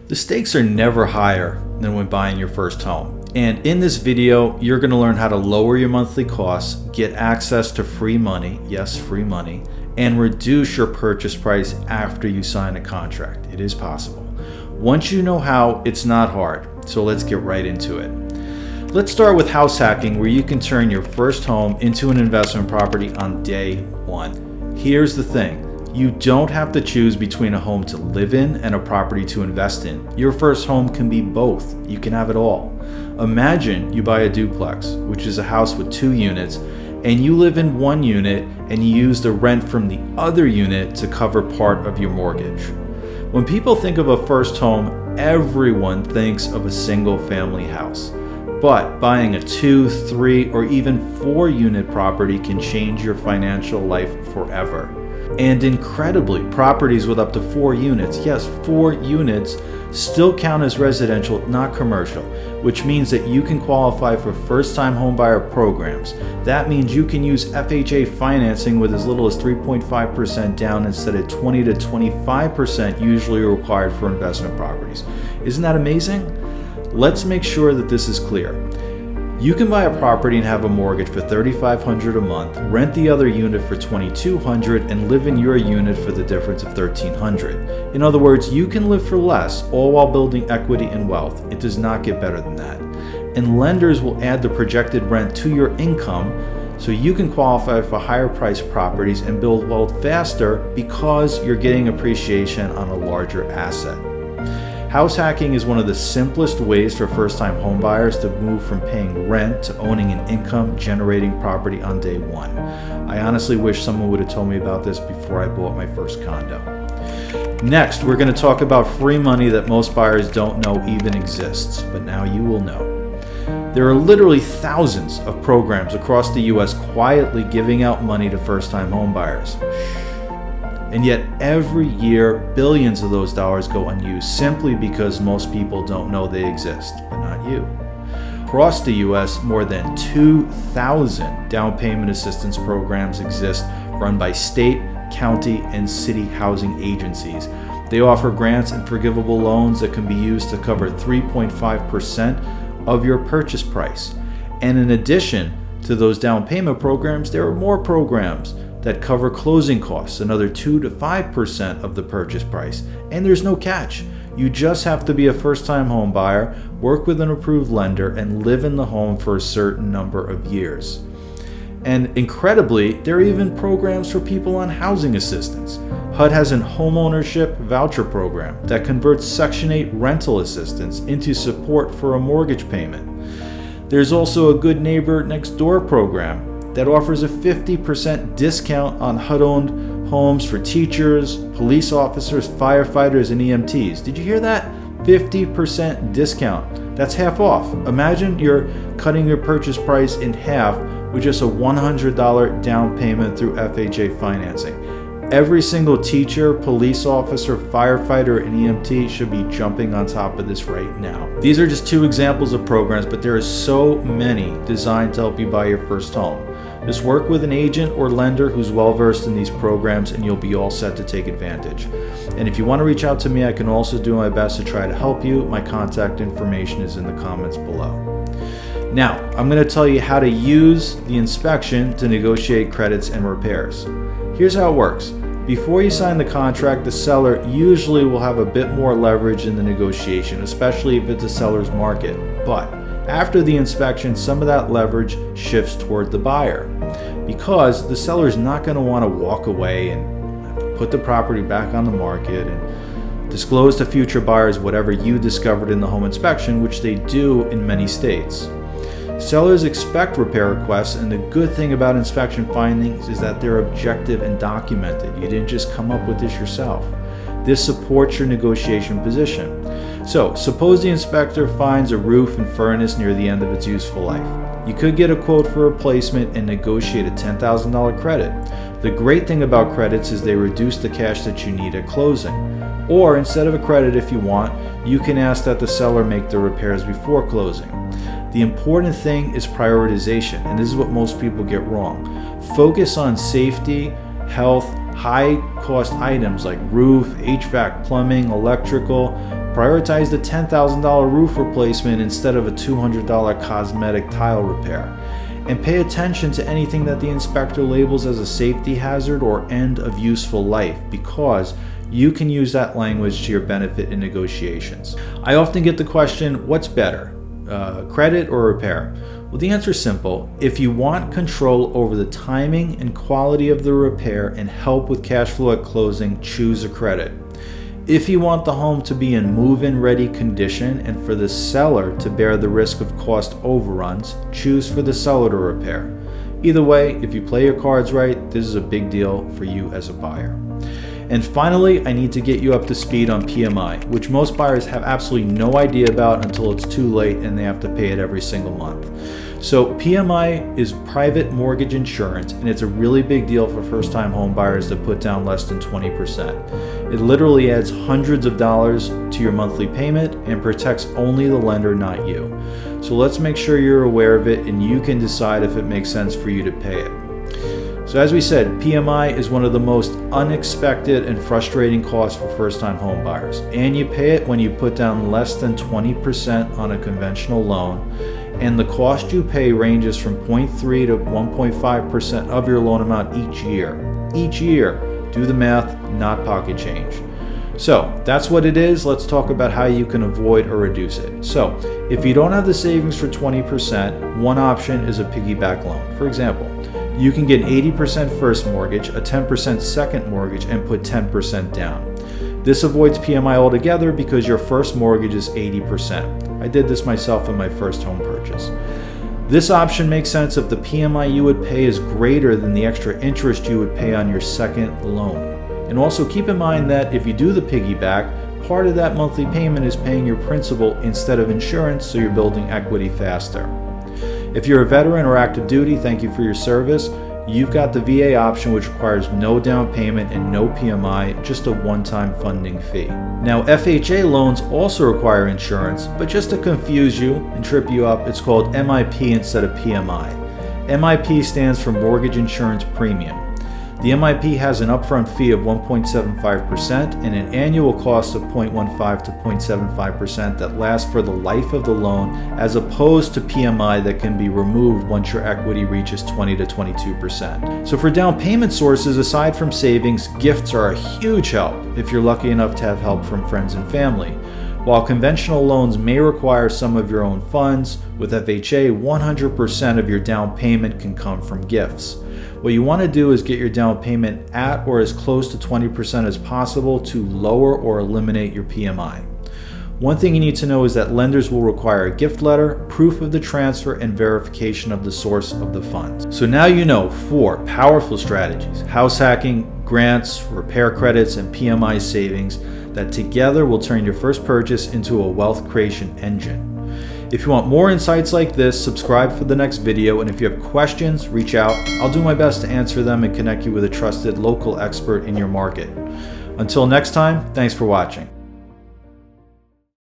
The stakes are never higher than when buying your first home. And in this video, you're going to learn how to lower your monthly costs, get access to free money, yes, free money, and reduce your purchase price after you sign a contract. It is possible. Once you know how, it's not hard. So let's get right into it. Let's start with house hacking, where you can turn your first home into an investment property on day one. Here's the thing. You don't have to choose between a home to live in and a property to invest in. Your first home can be both. You can have it all. Imagine you buy a duplex, which is a house with 2 units, and you live in one unit and you use the rent from the other unit to cover part of your mortgage. When people think of a first home, everyone thinks of a single family house. But buying a 2, 3, or even 4 unit property can change your financial life forever. And incredibly, properties with up to 4 units, yes, 4 units, still count as residential, not commercial, which means that you can qualify for first-time homebuyer programs. That means you can use FHA financing with as little as 3.5% down instead of 20 to 25% usually required for investment properties. Isn't that amazing? Let's make sure that this is clear. You can buy a property and have a mortgage for $3,500 a month, rent the other unit for $2,200, and live in your unit for the difference of $1,300. In other words, you can live for less, all while building equity and wealth. It does not get better than that. And lenders will add the projected rent to your income so you can qualify for higher priced properties and build wealth faster because you're getting appreciation on a larger asset. House hacking is one of the simplest ways for first-time homebuyers to move from paying rent to owning an income-generating property on day one. I honestly wish someone would have told me about this before I bought my first condo. Next, we're going to talk about free money that most buyers don't know even exists, but now you will know. There are literally thousands of programs across the U.S. quietly giving out money to first-time homebuyers. And yet every year, billions of those dollars go unused simply because most people don't know they exist, but not you. Across the U.S., more than 2,000 down payment assistance programs exist run by state, county, and city housing agencies. They offer grants and forgivable loans that can be used to cover 3.5% of your purchase price. And in addition to those down payment programs, there are more programs that cover closing costs, another 2 to 5% of the purchase price. And there's no catch. You just have to be a first-time home buyer, work with an approved lender, and live in the home for a certain number of years. And incredibly, there are even programs for people on housing assistance. HUD has a homeownership voucher program that converts Section 8 rental assistance into support for a mortgage payment. There's also a Good Neighbor Next Door program that offers a 50% discount on HUD-owned homes for teachers, police officers, firefighters, and EMTs. Did you hear that? 50% discount. That's half off. Imagine you're cutting your purchase price in half with just a $100 down payment through FHA financing. Every single teacher, police officer, firefighter, and EMT should be jumping on top of this right now. These are just 2 examples of programs, but there are so many designed to help you buy your first home. Just work with an agent or lender who's well-versed in these programs and you'll be all set to take advantage. And if you want to reach out to me, I can also do my best to try to help you. My contact information is in the comments below. Now, I'm going to tell you how to use the inspection to negotiate credits and repairs. Here's how it works. Before you sign the contract, the seller usually will have a bit more leverage in the negotiation, especially if it's a seller's market. But after the inspection, some of that leverage shifts toward the buyer because the seller's not going to want to walk away and have to put the property back on the market and disclose to future buyers whatever you discovered in the home inspection, which they do in many states. Sellers expect repair requests, and the good thing about inspection findings is that they're objective and documented. You didn't just come up with this yourself. This supports your negotiation position. So, suppose the inspector finds a roof and furnace near the end of its useful life. You could get a quote for replacement and negotiate a $10,000 credit. The great thing about credits is they reduce the cash that you need at closing. Or instead of a credit, if you want, you can ask that the seller make the repairs before closing. The important thing is prioritization, and this is what most people get wrong. Focus on safety, health, high-cost items like roof, HVAC, plumbing, electrical, Prioritize the $10,000 roof replacement instead of a $200 cosmetic tile repair. And pay attention to anything that the inspector labels as a safety hazard or end of useful life, because you can use that language to your benefit in negotiations. I often get the question, what's better, credit or repair? Well, the answer is simple. If you want control over the timing and quality of the repair and help with cash flow at closing, choose a credit. If you want the home to be in move-in ready condition and for the seller to bear the risk of cost overruns, choose for the seller to repair. Either way, if you play your cards right, this is a big deal for you as a buyer. And finally, I need to get you up to speed on PMI, which most buyers have absolutely no idea about until it's too late and they have to pay it every single month. So PMI is private mortgage insurance, and it's a really big deal for first-time home buyers that put down less than 20%. It literally adds hundreds of dollars to your monthly payment and protects only the lender, not you. So let's make sure you're aware of it and you can decide if it makes sense for you to pay it. So as we said, PMI is one of the most unexpected and frustrating costs for first-time home buyers. And you pay it when you put down less than 20% on a conventional loan. And the cost you pay ranges from 0.3 to 1.5% of your loan amount each year. Each year. Do the math, not pocket change. So that's what it is. Let's talk about how you can avoid or reduce it. So if you don't have the savings for 20%, one option is a piggyback loan. For example, you can get an 80% first mortgage, a 10% second mortgage, and put 10% down. This avoids PMI altogether because your first mortgage is 80%. I did this myself in my first home purchase. This option makes sense if the PMI you would pay is greater than the extra interest you would pay on your second loan. And also keep in mind that if you do the piggyback, part of that monthly payment is paying your principal instead of insurance, so you're building equity faster. If you're a veteran or active duty, thank you for your service. You've got the VA option, which requires no down payment and no PMI, just a one-time funding fee. Now, FHA loans also require insurance, but just to confuse you and trip you up, it's called MIP instead of PMI. MIP stands for Mortgage Insurance Premium. The MIP has an upfront fee of 1.75% and an annual cost of 0.15 to 0.75% that lasts for the life of the loan, as opposed to PMI that can be removed once your equity reaches 20 to 22%. So for down payment sources, aside from savings, gifts are a huge help if you're lucky enough to have help from friends and family. While conventional loans may require some of your own funds, with FHA, 100% of your down payment can come from gifts. What you want to do is get your down payment at or as close to 20% as possible to lower or eliminate your PMI. One thing you need to know is that lenders will require a gift letter, proof of the transfer, and verification of the source of the funds. So now you know 4 powerful strategies: house hacking, grants, repair credits, and PMI savings that together will turn your first purchase into a wealth creation engine. If you want more insights like this, subscribe for the next video, and if you have questions, reach out. I'll do my best to answer them and connect you with a trusted local expert in your market. Until next time, thanks for watching.